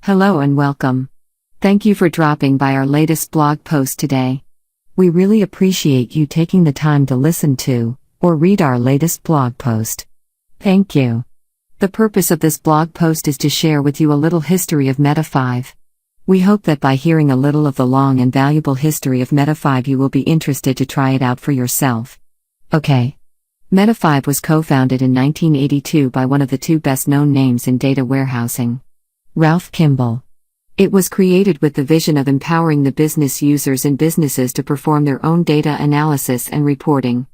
Hello and welcome. Thank you for dropping by our latest blog post today. We really appreciate you taking the time to listen to or read our latest blog post. Thank you. The purpose of this blog post is to share with you a little history of Meta5. We hope that by hearing a little of the long and valuable history of Meta5 you will be interested to try it out for yourself. Okay. Meta5 was co-founded in 1982 by one of the two best-known names in data warehousing, Ralph Kimball. It was created with the vision of empowering the business users in businesses to perform their own data analysis and reporting.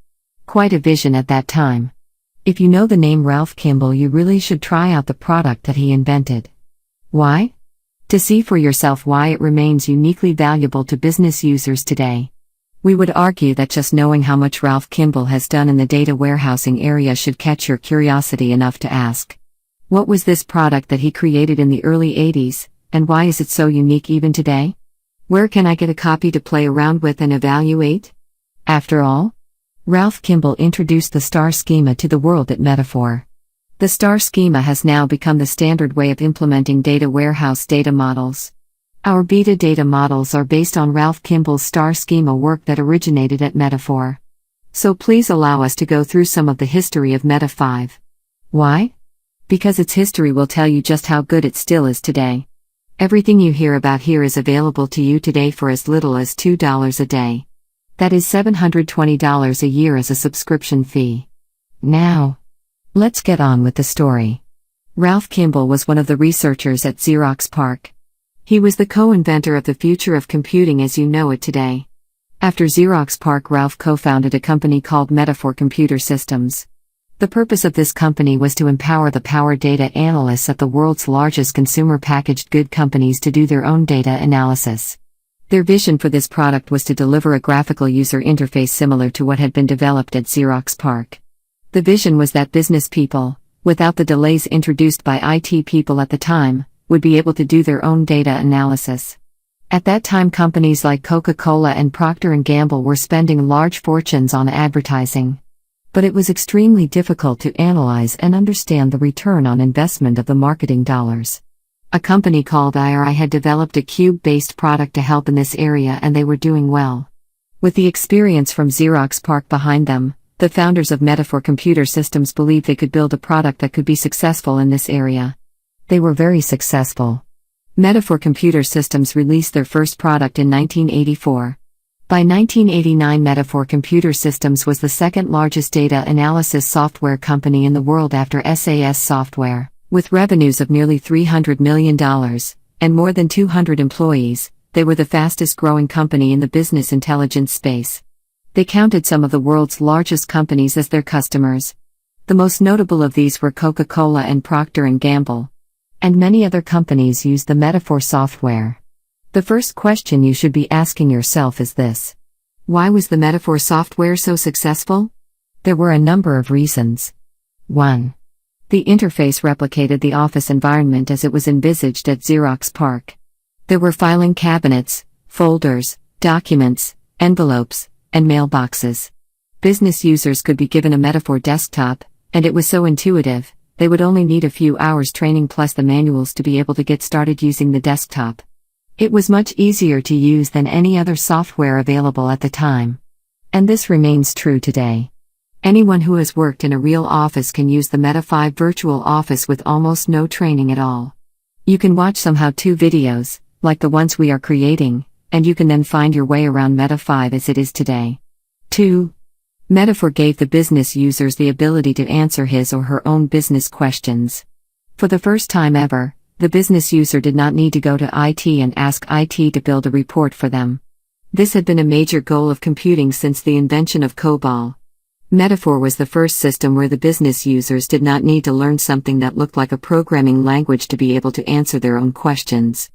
Quite a vision at that time. If you know the name Ralph Kimball, you really should try out the product that he invented. Why? To see for yourself why it remains uniquely valuable to business users today. We would argue that just knowing how much Ralph Kimball has done in the data warehousing area should catch your curiosity enough to ask, what was this product that he created in the early 80s, and why is it so unique even today? Where can I get a copy to play around with and evaluate? After all, Ralph Kimball introduced the star schema to the world at Meta5. The star schema has now become the standard way of implementing data warehouse data models. Our BIDA data models are based on Ralph Kimball's star schema work that originated at Meta5. So please allow us to go through some of the history of Meta5. Why? Because its history will tell you just how good it still is today. Everything you hear about here is available to you today for as little as $2 a day. That is $720 a year as a subscription fee. Now, let's get on with the story. Ralph Kimball was one of the researchers at Xerox PARC. He was the co-inventor of the future of computing as you know it today. After Xerox PARC, Ralph co-founded a company called Meta5 Computer Systems. The purpose of this company was to empower the power data analysts at the world's largest consumer packaged good companies to do their own data analysis. Their vision for this product was to deliver a graphical user interface similar to what had been developed at Xerox PARC. The vision was that business people, without the delays introduced by IT people at the time, would be able to do their own data analysis. At that time, companies like Coca-Cola and Procter & Gamble were spending large fortunes on advertising. But it was extremely difficult to analyze and understand the return on investment of the marketing dollars. A company called IRI had developed a cube-based product to help in this area, and they were doing well. With the experience from Xerox PARC behind them, the founders of Meta5 Computer Systems believed they could build a product that could be successful in this area. They were very successful. Meta5 Computer Systems released their first product in 1984. By 1989, Meta5 Computer Systems was the second largest data analysis software company in the world after SAS Software. With revenues of nearly $300 million, and more than 200 employees, they were the fastest growing company in the business intelligence space. They counted some of the world's largest companies as their customers. The most notable of these were Coca-Cola and Procter & Gamble. And many other companies used the Meta5 software. The first question you should be asking yourself is this. Why was the Meta5 software so successful? There were a number of reasons. 1. The interface replicated the office environment as it was envisaged at Xerox PARC. There were filing cabinets, folders, documents, envelopes, and mailboxes. Business users could be given a Meta5 desktop, and it was so intuitive, they would only need a few hours training plus the manuals to be able to get started using the desktop. It was much easier to use than any other software available at the time. And this remains true today. Anyone who has worked in a real office can use the Meta5 virtual office with almost no training at all. You can watch some how-to videos, like the ones we are creating, and you can then find your way around Meta5 as it is today. 2. Meta5 gave the business users the ability to answer his or her own business questions. For the first time ever, the business user did not need to go to IT and ask IT to build a report for them. This had been a major goal of computing since the invention of COBOL. Meta5 was the first system where the business users did not need to learn something that looked like a programming language to be able to answer their own questions.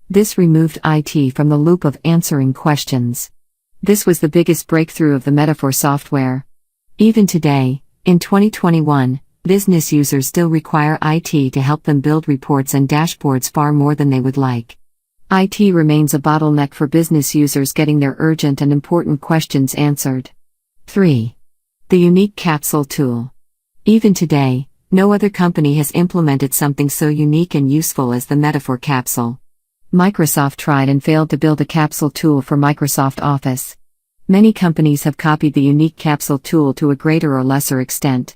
This removed IT from the loop of answering questions. This was the biggest breakthrough of the Meta5 software. Even today, in 2021, business users still require IT to help them build reports and dashboards far more than they would like. IT remains a bottleneck for business users getting their urgent and important questions answered. 3. The unique capsule tool. Even today, No other company has implemented something so unique and useful as the Meta5 capsule. Microsoft tried and failed to build a capsule tool for Microsoft Office. Many companies have copied the unique capsule tool to a greater or lesser extent.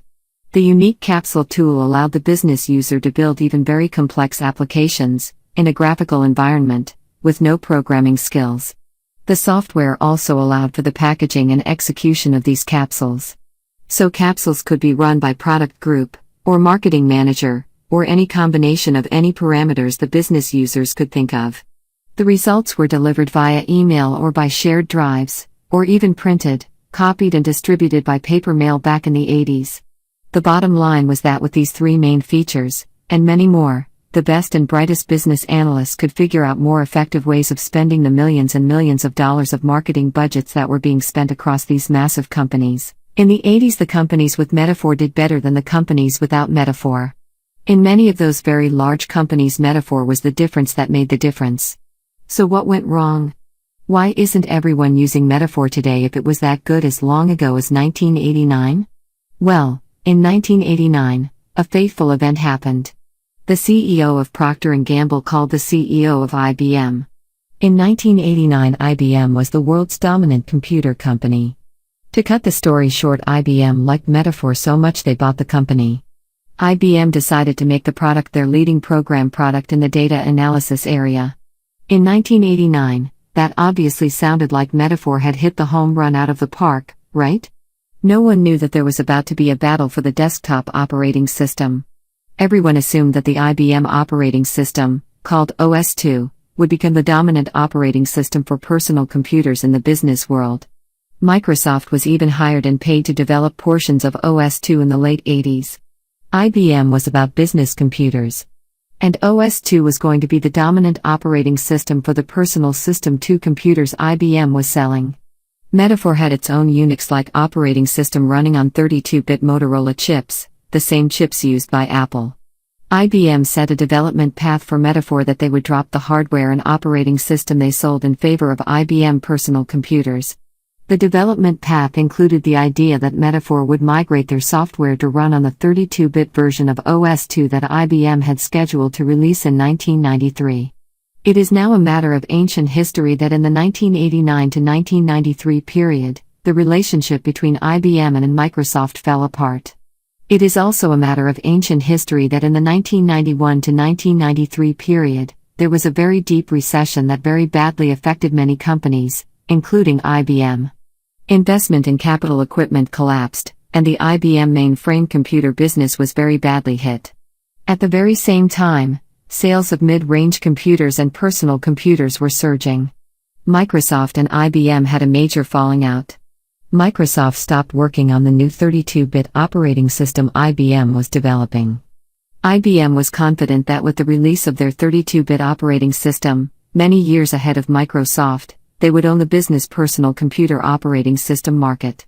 The unique capsule tool allowed the business user to build even very complex applications, in a graphical environment, with no programming skills. The software also allowed for the packaging and execution of these capsules. So capsules could be run by product group, or marketing manager, or any combination of any parameters the business users could think of. The results were delivered via email or by shared drives, or even printed, copied and distributed by paper mail back in the 80s. The bottom line was that with these three main features, and many more, the best and brightest business analysts could figure out more effective ways of spending the millions and millions of dollars of marketing budgets that were being spent across these massive companies. In the 80s, the companies with Meta5 did better than the companies without Meta5. In many of those very large companies, Meta5 was the difference that made the difference. So what went wrong? Why isn't everyone using Meta5 today if it was that good as long ago as 1989? Well, in 1989, a fateful event happened. The CEO of Procter & Gamble called the CEO of IBM. In 1989, IBM was the world's dominant computer company. To cut the story short, IBM liked Meta5 so much they bought the company. IBM decided to make the product their leading program product in the data analysis area. In 1989, that obviously sounded like Meta5 had hit the home run out of the park, right? No one knew that there was about to be a battle for the desktop operating system. Everyone assumed that the IBM operating system, called OS/2, would become the dominant operating system for personal computers in the business world. Microsoft was even hired and paid to develop portions of OS/2 in the late 80s. IBM was about business computers. And OS/2 was going to be the dominant operating system for the personal System 2 computers IBM was selling. Meta5 had its own Unix-like operating system running on 32-bit Motorola chips, the same chips used by Apple. IBM set a development path for Meta5 that they would drop the hardware and operating system they sold in favor of IBM personal computers. The development path included the idea that Meta5 would migrate their software to run on the 32-bit version of OS/2 that IBM had scheduled to release in 1993. It is now a matter of ancient history that in the 1989 to 1993 period, the relationship between IBM and Microsoft fell apart. It is also a matter of ancient history that in the 1991 to 1993 period, there was a very deep recession that very badly affected many companies, including IBM. Investment in capital equipment collapsed, and the IBM mainframe computer business was very badly hit. At the very same time, sales of mid-range computers and personal computers were surging. Microsoft and IBM had a major falling out. Microsoft stopped working on the new 32-bit operating system IBM was developing. IBM was confident that with the release of their 32-bit operating system, many years ahead of Microsoft, they would own the business personal computer operating system market.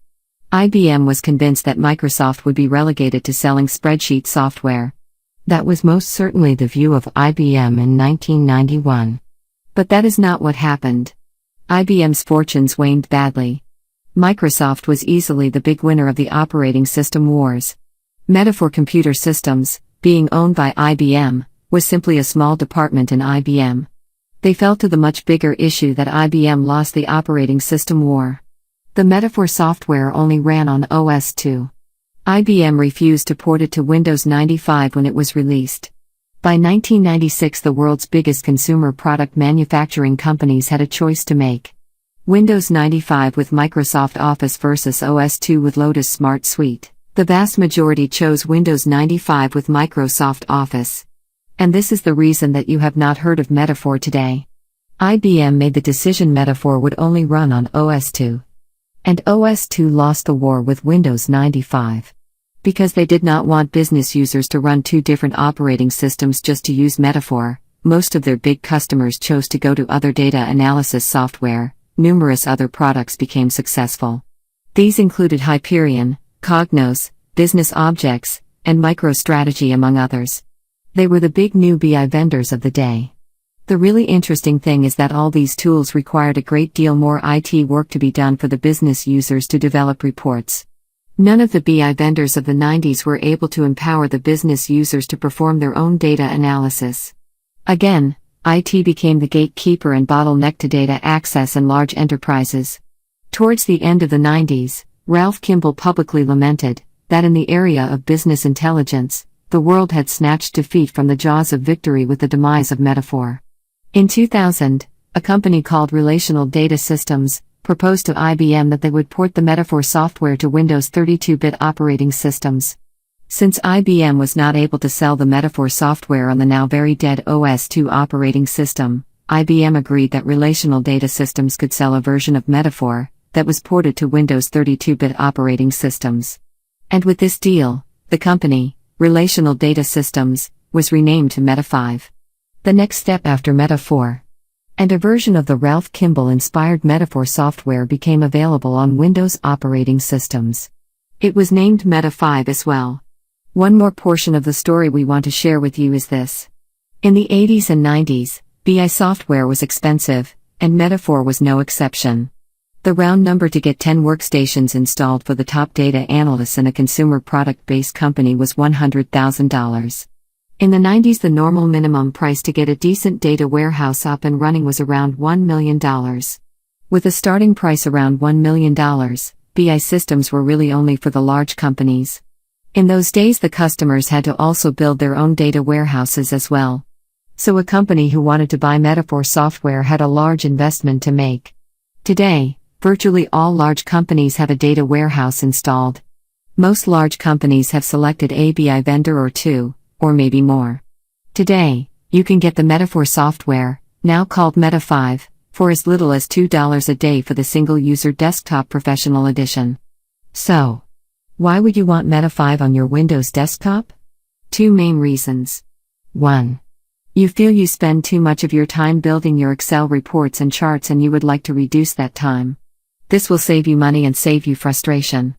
IBM was convinced that Microsoft would be relegated to selling spreadsheet software. That was most certainly the view of IBM in 1991. But that is not what happened. IBM's fortunes waned badly. Microsoft was easily the big winner of the operating system wars. Meta5 Computer Systems, being owned by IBM, was simply a small department in IBM. They fell to the much bigger issue that IBM lost the operating system war. The Meta5 software only ran on OS/2. IBM refused to port it to Windows 95 when it was released. By 1996, the world's biggest consumer product manufacturing companies had a choice to make. Windows 95 with Microsoft Office versus OS/2 with Lotus Smart Suite. The vast majority chose Windows 95 with Microsoft Office. And this is the reason that you have not heard of Meta5 today. IBM made the decision Meta5 would only run on OS/2. And OS/2 lost the war with Windows 95. Because they did not want business users to run two different operating systems just to use Meta5, most of their big customers chose to go to other data analysis software. Numerous other products became successful. These included Hyperion, Cognos, Business Objects, and MicroStrategy among others. They were the big new BI vendors of the day. The really interesting thing is that all these tools required a great deal more IT work to be done for the business users to develop reports. None of the BI vendors of the 90s were able to empower the business users to perform their own data analysis. Again, IT became the gatekeeper and bottleneck to data access in large enterprises. Towards the end of the 90s, Ralph Kimball publicly lamented that in the area of business intelligence, the world had snatched defeat from the jaws of victory with the demise of Meta5. In 2000, a company called Relational Data Systems proposed to IBM that they would port the Meta5 software to Windows 32-bit operating systems. Since IBM was not able to sell the Meta5 software on the now very dead OS/2 operating system, IBM agreed that Relational Data Systems could sell a version of Meta5 that was ported to Windows 32-bit operating systems. And with this deal, the company, Relational Data Systems, was renamed to Meta5. The next step after Meta5, and a version of the Ralph Kimball-inspired Meta5 software became available on Windows operating systems. It was named Meta5 as well. One more portion of the story we want to share with you is this. In the 80s and 90s, BI software was expensive, and Meta5 was no exception. The round number to get 10 workstations installed for the top data analysts in a consumer product-based company was $100,000. In the 90s, the normal minimum price to get a decent data warehouse up and running was around $1 million. With a starting price around $1 million, BI systems were really only for the large companies. In those days, the customers had to also build their own data warehouses as well. So a company who wanted to buy Meta5 software had a large investment to make. Today, virtually all large companies have a data warehouse installed. Most large companies have selected a BI vendor or two, or maybe more. Today, you can get the Meta5 software, now called Meta5, for as little as $2 a day for the single-user desktop professional edition. So, why would you want Meta5 on your Windows desktop? Two main reasons. 1. You feel you spend too much of your time building your Excel reports and charts and you would like to reduce that time. This will save you money and save you frustration.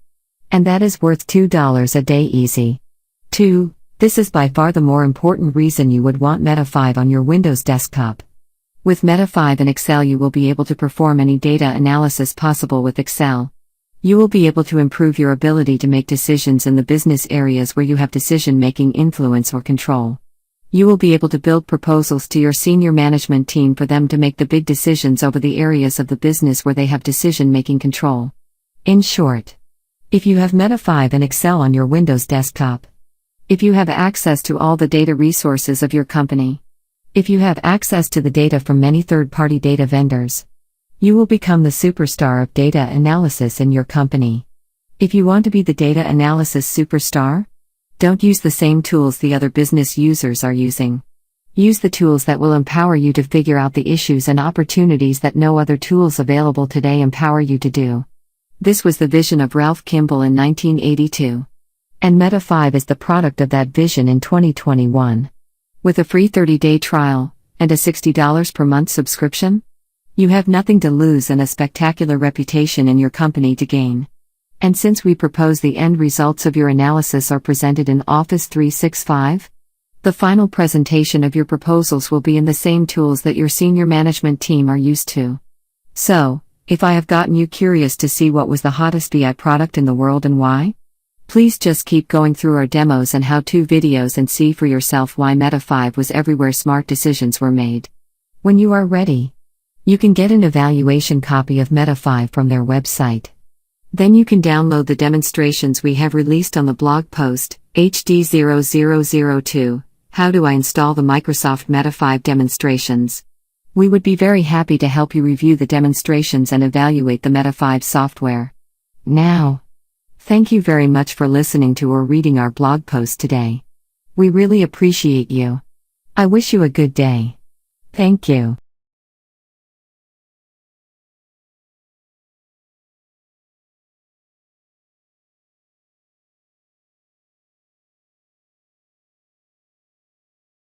And that is worth $2 a day easy. 2. This is by far the more important reason you would want Meta5 on your Windows desktop. With Meta5 and Excel, you will be able to perform any data analysis possible with Excel. You will be able to improve your ability to make decisions in the business areas where you have decision-making influence or control. You will be able to build proposals to your senior management team for them to make the big decisions over the areas of the business where they have decision-making control. In short, if you have Meta5 and Excel on your Windows desktop, if you have access to all the data resources of your company, if you have access to the data from many third-party data vendors, you will become the superstar of data analysis in your company. If you want to be the data analysis superstar, don't use the same tools the other business users are using. Use the tools that will empower you to figure out the issues and opportunities that no other tools available today empower you to do. This was the vision of Ralph Kimball in 1982. And Meta5 is the product of that vision in 2021. With a free 30-day trial, and a $60 per month subscription, you have nothing to lose and a spectacular reputation in your company to gain. And since we propose the end results of your analysis are presented in Office 365, the final presentation of your proposals will be in the same tools that your senior management team are used to. So, if I have gotten you curious to see what was the hottest BI product in the world and why, please just keep going through our demos and how-to videos and see for yourself why Meta5 was everywhere smart decisions were made. When you are ready, you can get an evaluation copy of Meta5 from their website. Then you can download the demonstrations we have released on the blog post, BIDA0018-The, How Do I Install the Microsoft Meta5 Demonstrations? We would be very happy to help you review the demonstrations and evaluate the Meta5 software. Now, thank you very much for listening to or reading our blog post today. We really appreciate you. I wish you a good day. Thank you.